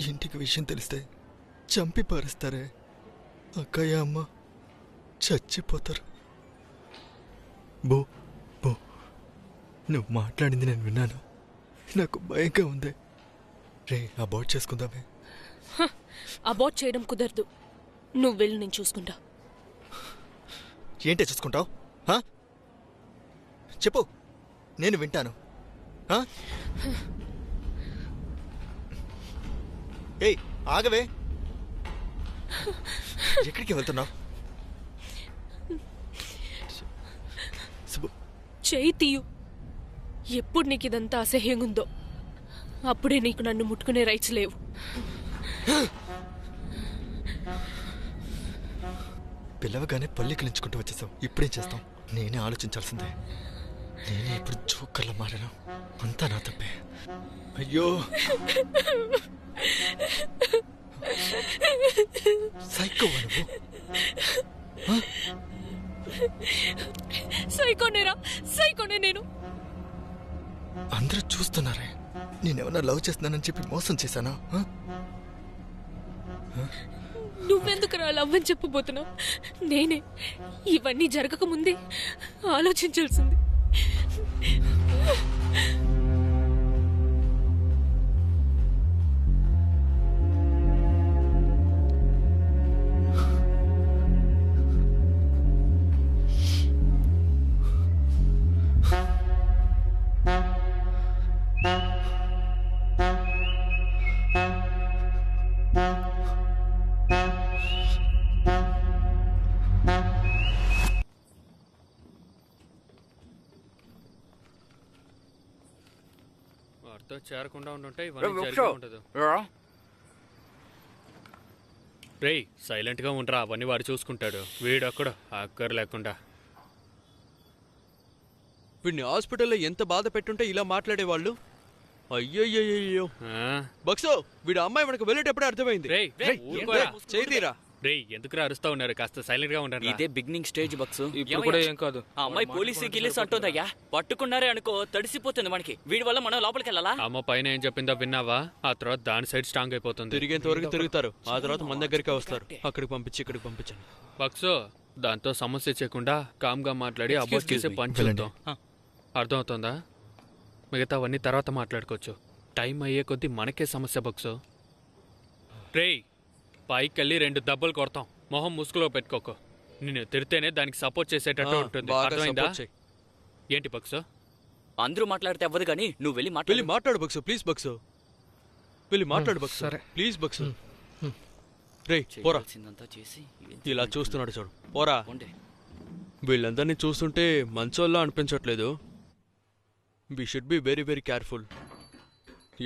ఇంటికి విషయం తెలిస్తే చంపి పారేస్తారే. అక్కయ్య అమ్మ చచ్చిపోతారు. బో బో, నువ్వు మాట్లాడింది నేను విన్నాను. నాకు భయంగా ఉంది. రే, అబార్ట్ చేసుకుందామే. అబార్ట్ చేయడం కుదరదు. నువ్వు వెళ్ళి నేను చూసుకుంటా. ఏంటే చూసుకుంటావు? చెప్పు, నేను వింటాను. ఏయ్, ఆగవే. ఎక్కడికి వెళ్తున్నావు? చేయి తీయు. ఎప్పుడు నీకు ఇదంతా అసహ్యంగా ఉందో అప్పుడే నీకు నన్ను ముట్టుకునే రైట్స్ లేవు. పిల్లవగానే పల్లికిలించుకుంటూ వచ్చేసావు. ఇప్పుడేం చేస్తాం? నేనే ఆలోచించాల్సిందే. నేనే ఇప్పుడు జోకర్లా మారాను. అంతా నా తప్పే. అయ్యో, సైకోవా నువ్వు? సైకోనే నేను. అందరూ చూస్తున్నారే. నేనేమన్నా లవ్ చేస్తున్నానని చెప్పి మోసం చేశానా? నువ్వెందుకు లవ్ అని చెప్పబోతున్నావు? నేనే ఇవన్నీ జరగక ముందే ఆలోచించాల్సింది. చేరకుండా ఉండుంటే ఇవన్నీ ఉండదు. రేయ్, సైలెంట్ గా ఉండరా, అవన్నీ వాడు చూసుకుంటాడు. వీడొక్కడు అక్కర్ లేకుండా. వీడిని హాస్పిటల్లో ఎంత బాధ పెట్టుంటే ఇలా మాట్లాడేవాళ్ళు. అయ్యయ్యో బక్సో, వీడు అమ్మాయి మనకు వెళ్ళేటప్పుడే అర్థమైంది. చేయిరా. రేయ్, ఎందుకురా అరుస్తా ఉన్నారు? కాస్త సైలెంట్ గా ఉండండి. ఇదే బిగినింగ్ స్టేజ్ బక్సు. ఇప్పుడు కూడా ఏం కాదు. ఆ అమ్మాయి పోలీసు గిల్లేసి అంటుందయ్యా. పట్టుకున్నారే అనుకో, తడిసిపోతుంది మనకి. వీడి వల్ల మనం లోపలికి వెళ్ళాలా? అమ్మ పైన ఏం చెప్పిందో విన్నావా? ఆ తర్వాత దాని సైడ్ స్ట్రాంగ్ అయిపోతుంది. తిరిగేంత వరకు తిరుగుతారు, ఆ తర్వాత మన దగ్గరికి వస్తారు. అక్కడికి పంపించి ఇక్కడికి పంపించండి. బక్సో, దాంతో సమస్య చేయకుండా కామ్ గా మాట్లాడి అబార్ట్ చేసే పని చేద్దాం. అర్థమవుతుందా? మిగతావన్నీ తర్వాత మాట్లాడుకోవచ్చు. టైం అయ్యే కొద్దీ మనకే సమస్య బక్సో. రేయ్, పైకి వెళ్ళి 2 దెబ్బలు కొడతాం. మొహం ముసుగులో పెట్టుకోకు. నిన్ను తిడితేనే దానికి సపోర్ట్ చేసేటట్టు ఉంటుంది. అర్థమైందా? ఏంటి బక్సో? అందరూ మాట్లాడితే అవ్వదు కానీ నువ్వు వెళ్ళి మాట్లాడు బక్సో. ప్లీజ్ బక్సో, వెళ్ళి మాట్లాడు బక్సో. ప్లీజ్ బక్సో. రే పోరా. ఇలా చూస్తున్నాడు చూడు, పోరా. వీళ్ళందరినీ చూస్తుంటే మంచోళ్ళ అనిపించట్లేదు. We should be very very careful.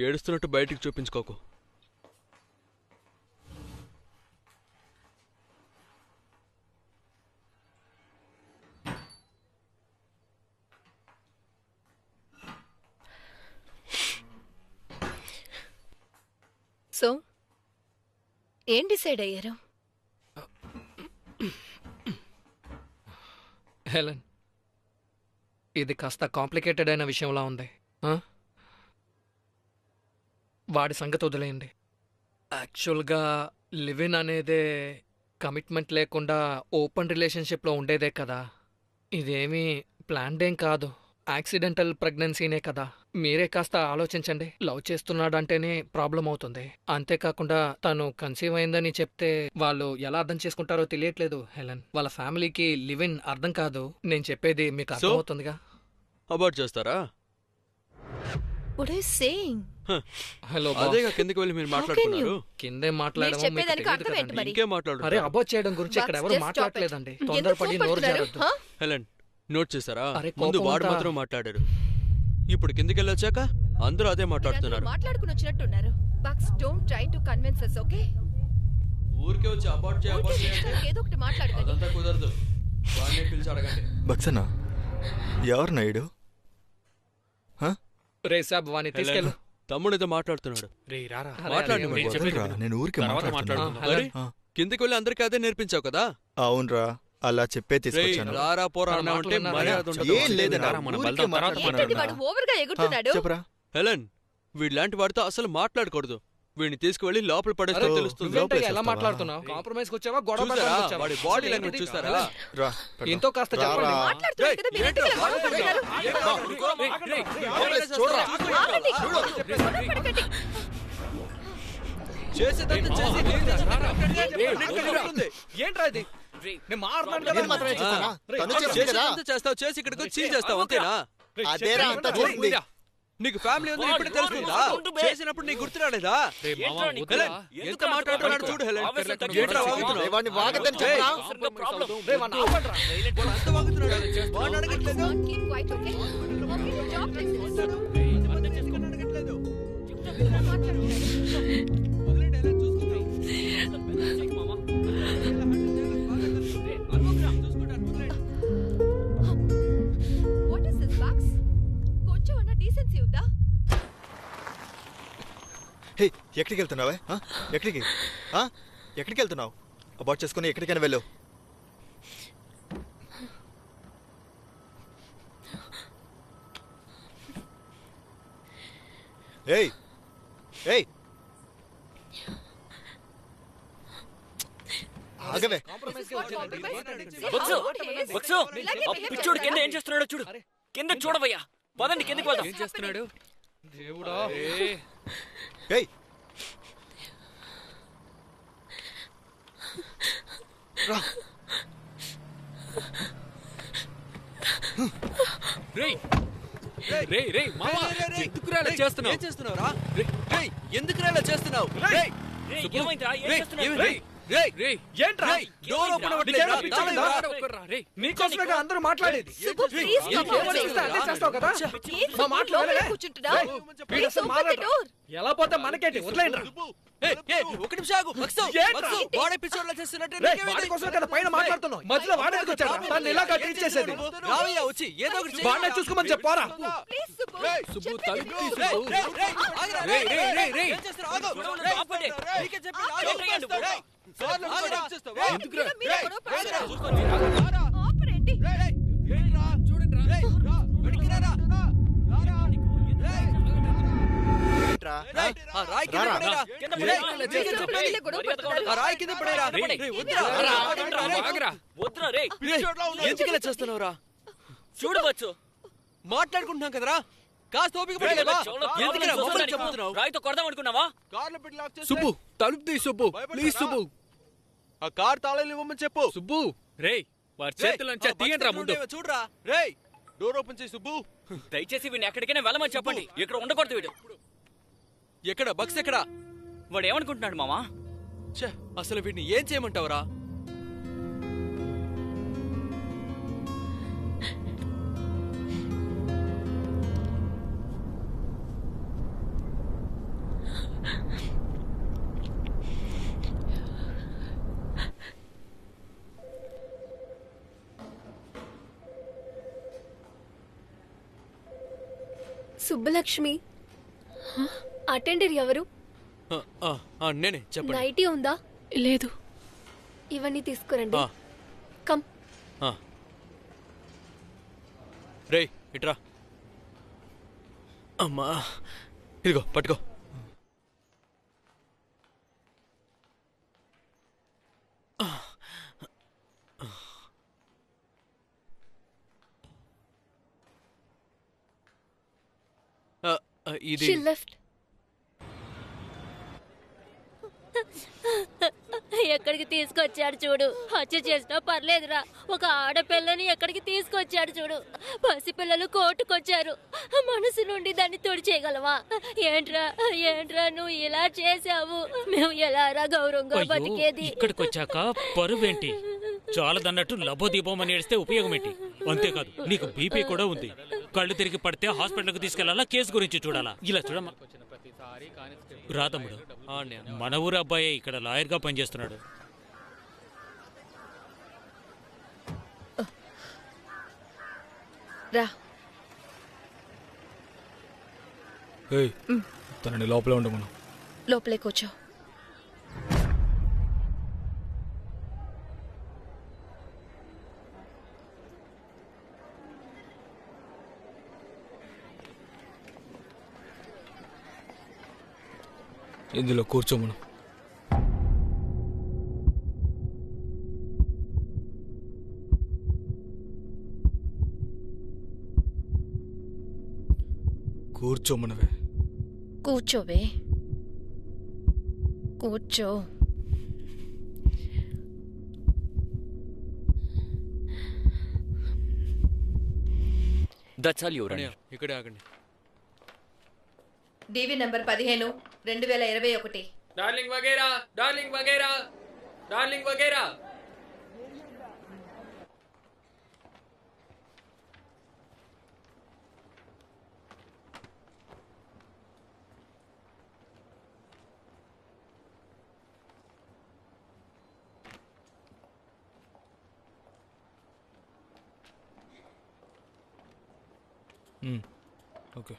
ఏడుస్తున్నట్టు బయటికి చూపించుకోకు. సో ఏం డిసైడ్ అయ్యారు? హెలెన్, ఇది కాస్త కాంప్లికేటెడ్ అయిన విషయంలా ఉంది. వాడి సంగతి వదిలేయండి. యాక్చువల్గా లివ్ ఇన్ అనేదే కమిట్మెంట్ లేకుండా ఓపెన్ రిలేషన్షిప్లో ఉండేదే కదా. ఇదేమీ ప్లాన్డ్ ఏం కాదు, యాక్సిడెంటల్ ప్రెగ్నెన్సీనే కదా. మీరే కాస్త ఆలోచించండి. లవ్ చేస్తున్నాడంటేనే ప్రాబ్లం అవుతుంది. అంతేకాకుండా తను కన్సీవ్ అయిందని చెప్తే వాళ్ళు ఎలా అర్థం చేసుకుంటారో తెలియట్లేదు హెలెన్. వాళ్ళ ఫ్యామిలీకి లివ్ ఇన్ అర్థం కాదు. నేను చెప్పేది మీకు అర్థమవుతుందిగా. అబార్ట్ చేస్తారా? హలో, అదేగా కిందకి వెళ్ళి మీరు మాట్లాడుతున్నారు. కిందే మాట్లాడడం ఇంకే మాట్లాడు. అరే, అబార్ట్ చేయడం గురించి ఇక్కడ ఎవరు మాట్లాడలేదండి. తొందరపడి నోరు జారొద్దు. హెలెన్, నోట్ చేశారా? ముందు వాడు మాత్రం మాట్లాడారు. ఇప్పుడు కిందకి వెళ్ళొచ్చాక అందరూ అదే మాట్లాడుతున్నారు. మాట్లాడుకుని వచ్చినట్టున్నారు. Bucks, don't try to convince us, okay? ఊరికే వచ్చి అబార్ట్ చేయాలంటే ఏదో ఒకటి మాట్లాడు. అదంతా కుదరదు. వాడిని పిలిచి అడగండి. బక్సనా, ఎవరు నాయుడు? రే సాబ్, వాని తీసుకెళ్ళు. తమ్ముడితో మాట్లాడుతున్నాడు. నేను ఊరికే మాట్లాడుతున్నా. కిందకి వెళ్ళి అందరికీ అదే నేర్పించావు కదా? అవునరా, అలా చెప్పే తీసుకొచ్చాను. రారా పోరా అంటే మర్యాద ఉండదు. హెలెన్, వీడిలాంటి వాడితో అసలు మాట్లాడకూడదు. వీడిని తీసుకువెళ్ళి లోపల పడేస్తే తెలుస్తుంది. నువ్వేంటయ్యా ఎలా మాట్లాడుతున్నావు? కాంప్రమైజ్ వచ్చావా, గొడవ చూసారా? పడడానికి వచ్చావా? వాడి బాడీ లాంగ్వేజ్ చూసారా? రా ఎంతో కాస్త చెప్పండి. మాట్లాడుతున్నారు కదా, మీరు ఎందుకు ఇలా మాట్లాడుతున్నారు? పడకండి. చేసేదంతా చేసి ఏంట్రా ఇది? నేను మాట్లాడను కదా. నేను మాత్రమే చేస్తానా? తను చేసింది కదా. చేసేదంతా చేస్తావు, చేసి ఇక్కడికి వచ్చి చీల్ చేస్తావు అంతేనా? అదేరా అంతా చేసింది. నీకు ఫ్యామిలీ ఉందని ఇప్పుడే తెలుస్తుందా? చేసినప్పుడు నీకు గుర్తు రాలేదా? ఎంత మాట్లాడుతున్నాడు చూడు. హెలెన్ ఏంట్రా వాగుతున్నావు? వాడిని వాగద్దని చెప్పరా? రేయ్, వాడిని ఆపండ్రా. వాడు అంత వాగుతున్నాడు. వాడిని అడగట్లేదు. Keep quiet, okay? Okay, talk like this. అడగట్లేదు. మాట్లాడుతున్నారు. వదిలేండి, హెలెన్ చూసుకుందాం. What is this, Bugs? కొంచెం అన్న డీసెన్సీ ఉందా? హే, ఎక్కడికి వెళ్తున్నావే? ఎక్కడికి ఎక్కడికి వెళ్తున్నావు? అబార్ట్ చేసుకుని ఎక్కడికైనా వెళ్ళు. ఏయ్ ఏయ్ ఆగవే. బక్సు బక్సు ఆ పిచ్చోడు కింద ఏం చేస్తున్నాడో చూడు. కింద చూడవయ్యా. పదండి కిందకి వెళ్దాం. ఏం చేస్తున్నాడు? దేవుడా. ఏయ్ రా. రేయ్ రేయ్ రేయ్ మామ, ఎందుకురా ఇలా చేస్తున్నావు? ఏం చేస్తున్నావురా? రేయ్ ఎందుకురా ఇలా చేస్తున్నావు? రేయ్ రేయ్, ఏమైందిరా? ఏం రేయ్, చేస్తున్నాడు? రేయ్ రేయ్ రేయ్ ఏంట్రా? రేయ్, డోర్ ఓపెన్ నీకేమైనా అవ్వట్లేదా? పిచ్చా లేదా? రేయ్ నీకోసమేగా అందరూ మాట్లాడేది. సుబ్బు, please come ఏం outside. చేస్తే అదే చేస్తావు కదా? ఏం మా సుబ్బు, మాటలు లోపలే వినలే? కూర్చుంటున్నావు? వీడు Please అసలు open the మాట్లాడరా? door. ఎలా పోతే మనకేంటి? వదిలేయండిరా. ఏయ్, ఏయ్, ఒక నిమిషం ఆగు. బక్సు, ఏంట్రా? బక్సు, వాడే పిచ్చోడ్లా చేస్తున్నట్టే రేయ్, నీకేమైంది? వాడి కోసమే కదా పైన మాట్లాడుతున్నావు. మధ్యలో వాడేందుకు వచ్చాడు? తను ఇలాగా ట్రీట్ చేసేది. రావయ్యా వచ్చి ఏదో ఒకటి చెయ్యి. వాడినే చూసుకోమని చెప్పారా? Please, సుబ్బు. సుబ్బు, చెప్పేది తలుపు విను. తీసు. రేయ్, రేయ్, రేయ్, ఆగురా, రేయ్, రేయ్, రేయ్, రేయ్. ఏం చేస్తున్నావు? ఆగు. గొడవలు రేయ్, ఆపండి. నీకే చెప్పి ఆగు. ఏంటయ్యా? రేయ్, సార్లు ఆగురా. రేయ్, ఎందుకురా? ఇలా మీరే గొడవ ఆగురా. పడుతున్నారు. ఆపరేంటి? రేయ్, రేయ్, ఏంట్రా? రేయ్, రా, వెనక్కి రారా. రారా. రేయ్, ఏంట్రా? రేయ్, ఆ రాయి కింద రారా. పడేరా. కింద రేయ్, పడేరా. నీకే మీరు చెప్పేది. ఇలా గొడవ పడుతున్నారు. ఆ రాయి కింద పడేరా. రేయ్, రేయ్, వద్దురా. రా, ఆగండ్రా, రేయ్. ఆగరా. వద్దురా రేయ్. ఎందుకు ఇలా చేస్తున్నావురా? చూడు బచ్చు. మాట్లాడుకుంటున్నాం కదరా, కాస్త ఓపిక పడలేవా? చెవులో ఎందుకురా కావాలని మమ్మల్ని చూస్తున్నావు? చెప్తున్నావు? రాయితో కొడదాం అనుకున్నావా? కార్లో పెట్టి లాక్ చేస్తే సుబ్బు, తలుపు తీ సుబ్బు, ప్లీజ్ సుబ్బు. ఆ కార్ తాళాలు ఇవ్వమని చెప్పు. సుబ్బు, రేయ్ వాడి రేయ్, చేతుల్లోంచి ఆ తీయండిరా బకెట్ ముందు. ఉండేవో చూడురా. రేయ్, డోర్ ఓపెన్ చేయి సుబ్బు. దయచేసి వీడిని ఎక్కడికైనా వెళ్ళమని చెప్పండి. ఇక్కడ ఉండకూడదు వీడు. ఎక్కడ బక్స్ ఎక్కడ? వాడు ఏమనుకుంటున్నాడు మామా? ఛే, అసలు వీడిని ఏం చేయమంటావురా? సుబ్బలక్ష్మి అటెండర్ ఎవరు? ఆ, ఆ, ఆ, నేనే చెప్పండి. నైటీ ఉందా? లేదు. ఇవన్నీ తీసుకురండి. ఆ, కమ్. ఆ. రేయ్ ఇట్రా. అమ్మా, ఇదిగో పట్టుకో. ఇది She left. ఎక్కడికి తీసుకొచ్చాడు చూడు. హత్య చేసినా పర్లేదురా, ఒక ఆడపిల్లని ఎక్కడికి తీసుకొచ్చాడు చూడు. పసిపిల్లలు కోర్టుకొచ్చారు. మనసు నుండి దాన్ని తుడిచేయగలవా? ఏంట్రా ఏంట్రా నువ్వు ఇలా చేసావు? మేము ఎలారా గౌరవంగా బతికేది? ఇక్కడికి వచ్చాక పరువేంటి చాలదన్నట్టు లబోదీపమని ఏడిస్తే ఉపయోగం ఏంటి? అంతేకాదు నీకు బీపీ కూడా ఉంది. కళ్ళు తిరిగి పడితే హాస్పిటల్కి తీసుకెళ్లాలా, కేసు గురించి చూడాలా? ఇలా చూడమ్మా. రా తమ్ముడు, మన ఊరు అబ్బాయి ఇక్కడ లాయర్గా పనిచేస్తున్నాడు. రా. తనని లోపలే ఉండమను. లోపలే కూర్చో. ఇందులో కూర్చోమను. కూర్చోమనవే. కూర్చోవే, కూర్చో. దట్స్ ఆల్ యువర్ ఇక్కడే ఆగండి. DV number 15 2021. డార్లింగ్ వగేరా, డార్లింగ్ వగేరా, డార్లింగ్ వగేరా. Okay.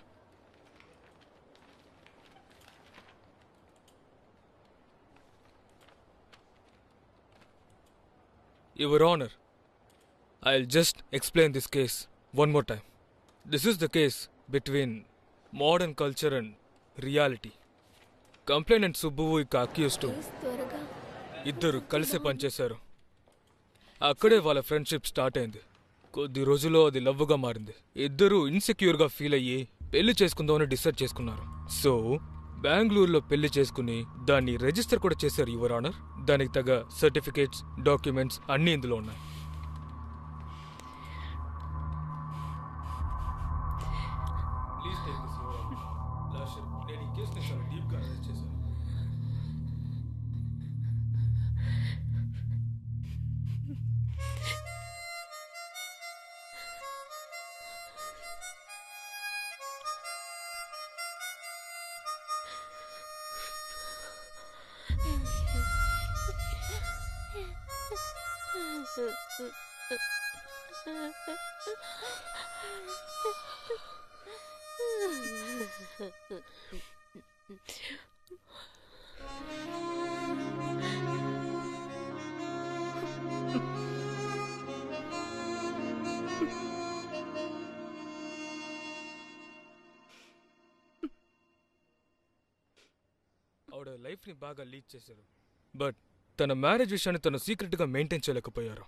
Your Honor, I'll just explain this case one more time. This is the case between modern culture and reality. Complainant సుబ్బువు ఇక అక్యూస్డ్ ఇద్దరు కలిసి పనిచేశారు. అక్కడే వాళ్ళ ఫ్రెండ్షిప్ స్టార్ట్ అయింది. కొద్ది రోజుల్లో అది లవ్గా మారింది. ఇద్దరు ఇన్సెక్యూర్గా ఫీల్ అయ్యి పెళ్లి చేసుకుందామని డిసైడ్ చేసుకున్నారు. సో బెంగళూరులో పెళ్లి చేసుకుని దాన్ని రిజిస్టర్ కూడా చేశారు యువర్ ఆనర్. దానికి తగ్గ సర్టిఫికేట్స్, డాక్యుమెంట్స్ అన్నీ ఇందులో ఉన్నాయి. ఆవిడ లైఫ్ని బాగా లీడ్ చేశారు. బట్ తన మ్యారేజ్ విషయాన్ని తను సీక్రెట్గా మెయింటైన్ చేయలేకపోయారు.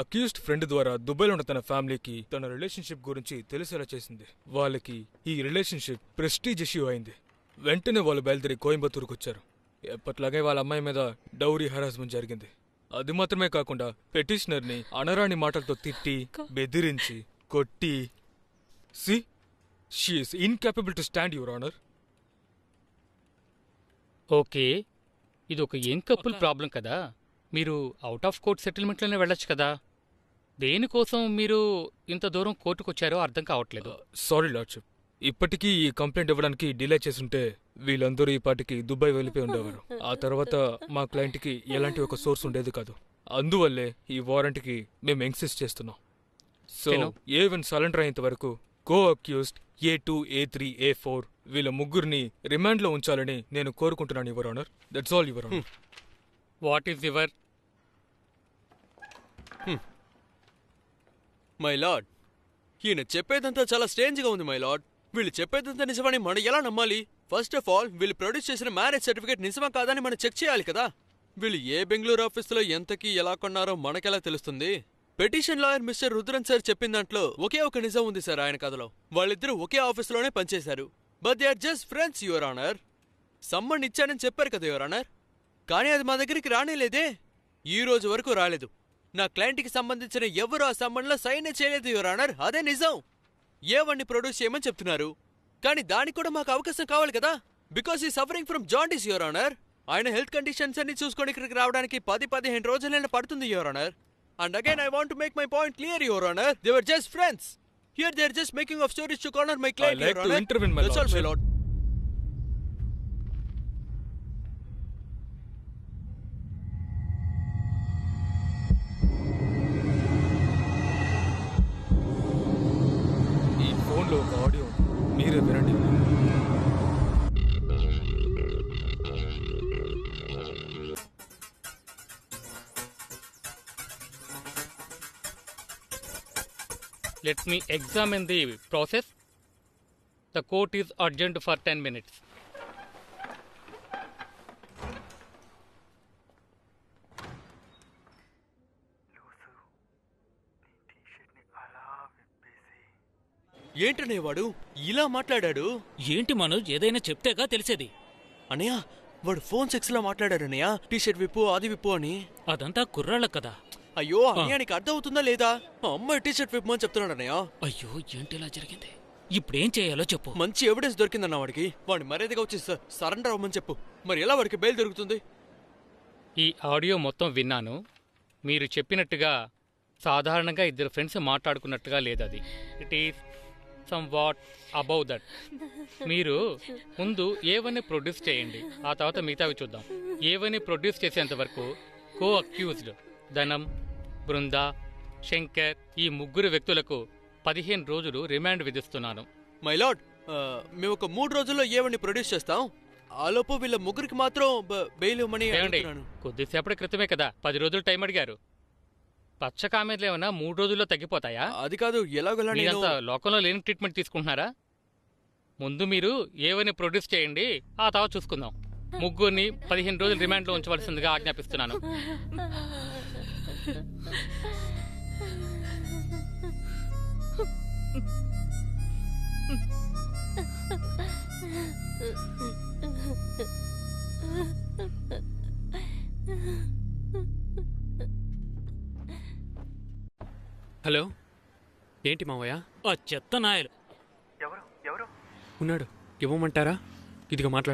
అక్యూస్డ్ ఫ్రెండ్ ద్వారా దుబాయ్లో ఉన్న తన ఫ్యామిలీకి తన రిలేషన్షిప్ గురించి తెలిసేలా చేసింది. వాళ్ళకి ఈ రిలేషన్షిప్ ప్రెస్టీజ్ ఇష్యూ అయింది. వెంటనే వాళ్ళు బయలుదేరి కోయంబత్తూరుకు వచ్చారు. ఎప్పట్లాగే వాళ్ళ అమ్మాయి మీద డౌరీ హరాస్మెంట్ జరిగింది. అది మాత్రమే కాకుండా పెటిషనర్ని అనరాని మాటలతో తిట్టి, బెదిరించి, కొట్టి. See she is incapable to stand your honour. Okay, ఇది ఒక యంగ్ కపుల్ ప్రాబ్లం కదా. మీరు అవుట్ ఆఫ్ కోర్ట్ సెటిల్మెంట్లోనే వెళ్ళొచ్చు కదా. దేనికోసం మీరు ఇంత దూరం కోర్టుకొచ్చారో అర్థం కావట్లేదు. సారీ లార్డ్షిప్, ఇప్పటికీ ఈ కంప్లైంట్ ఇవ్వడానికి డిలే చేసుంటే వీళ్ళందరూ ఈ పాటికి దుబాయ్ వెళ్ళిపోయి ఉండేవారు. ఆ తర్వాత మా క్లయింట్కి ఎలాంటి ఒక సోర్స్ ఉండేది కాదు. అందువల్లే ఈ వారంట్కి మేము ఇన్సిస్ట్ చేస్తున్నాం. సో A1 సరెండర్ అయ్యేంత వరకు కో అక్యూస్డ్ A2, A3, A4 వీళ్ళ ముగ్గురిని రిమాండ్లో ఉంచాలని నేను కోరుకుంటున్నాను your honour. That's all your honour. What is your? My lord, ఈయన చెప్పేదంతా చాలా స్ట్రేంజ్గా ఉంది మై లార్డ్. వీళ్ళు చెప్పేదంతా నిజమని మనం ఎలా నమ్మాలి? ఫస్ట్ ఆఫ్ ఆల్ వీళ్ళు ప్రొడ్యూస్ చేసిన మ్యారేజ్ సర్టిఫికేట్ నిజమా కాదని మనం చెక్ చేయాలి కదా. వీళ్ళు ఏ బెంగళూరు ఆఫీసులో ఎంతకి ఎలా కొన్నారో మనకెలా తెలుస్తుంది? Petition lawyer mister Rudran sir చెప్పిన దాంట్లో ఒకే ఒక నిజం ఉంది సార్. ఆయన కథలో వాళ్ళిద్దరూ ఒకే ఆఫీసులోనే పనిచేశారు. But they are just friends your honour. Summon ఇచ్చానని చెప్పారు కదా యువర్ ఆనర్, కానీ అది మా దగ్గరికి రానేలేదే. ఈ రోజు వరకు రాలేదు. నా క్లయింట్కి సంబంధించిన ఎవరు ఆ సమ్మన్లో సైన్ చేయలేదు యువర్ ఆనర్. అదే నిజం. A1ని ప్రొడ్యూస్ చేయమని చెప్తున్నారు, కానీ దానికి కూడా మాకు అవకాశం కావాలి కదా. బికాస్ ఈ suffering from jaundice your honour. ఆయన హెల్త్ కండిషన్స్ అన్ని చూసుకొని ఇక్కడికి రావడానికి 10-15 రోజులైనా పడుతుంది your honour. And again, I want to make my point clear, Your Honor. They were just friends. Here, they are just making up stories to corner my client, Your Honor. I like to intervene, my That's all, my lord. ఈ ఫోన్లో ఒక audio మీరే వినండి. Let me examine the process. The court is adjourned for 10 minutes. ఏంటన్నయ్య వాడు ఇలా మాట్లాడాడు? ఏంటి మనోజ్, ఏదైనా చెప్తేగా తెలిసేది. అన్నయ్య వాడు ఫోన్ సెక్స్ లా మాట్లాడాడు అన్నయ్య. టీషర్ట్ విప్పు అది విప్పు అని. అదంతా కుర్రాళ్ళ కదా. అయ్యో అన్నయ్య నీకు అర్థం అవుతుందా లేదా? అమ్మాయి టీషర్ట్ విప్పు అని చెప్తున్నాడు అన్నయ్య. అయ్యో ఏంటి ఇలా జరిగింది? ఇప్పుడేం చేయాలో చెప్పు. మంచి ఎవిడెన్స్ దొరికిందన్న వాడికి. వాడిని మర్యాదగా వచ్చి సరెండర్ అవ్వమని చెప్పు. మరి ఎలా వాడికి బెయిల్ దొరుకుతుంది? ఈ ఆడియో మొత్తం విన్నాను. మీరు చెప్పినట్టుగా సాధారణంగా ఇద్దరు ఫ్రెండ్స్ మాట్లాడుకున్నట్టుగా లేదు అది. It is some what above that. మీరు ముందు ఏవన్నీ ప్రొడ్యూస్ చేయండి, ఆ తర్వాత మిగతావి చూద్దాం. ఏవన్నీ ప్రొడ్యూస్ చేసేంత వరకు కో అక్యూజ్డ్ ధనం, బృంద, శంకర్ ఈ ముగ్గురు వ్యక్తులకు 15 రోజులు రిమాండ్ విధిస్తున్నాను. మై లార్డ్, మేము ఒక 3 రోజుల్లో ఏవన్నీ ప్రొడ్యూస్ చేస్తాం. ఆలోపు వీళ్ళ ముగ్గురికి మాత్రం బెయిల్ ఇవ్వమని అడుగుతున్నాను. కొద్దిసేపటి క్రితమే కదా 10 రోజులు టైం అడిగారు. పచ్చ కామెర్లు ఏమన్నా 3 రోజుల్లో తగ్గిపోతాయా? అది కాదు, ఎలాగోలా మీరంతా లోకంలో లేని ట్రీట్మెంట్ తీసుకుంటున్నారా? ముందు మీరు ఏవని ప్రొడ్యూస్ చేయండి, ఆ తర్వాత చూసుకుందాం. ముగ్గురిని 15 రోజులు రిమాండ్లో ఉంచవలసిందిగా ఆజ్ఞాపిస్తున్నాను. హలో, ఏంటి మావయ్య? ఆ చెత్త నాయలు ఉన్నాడు, ఇవ్వమంటారా? ఇదిగా మాట్లాడు.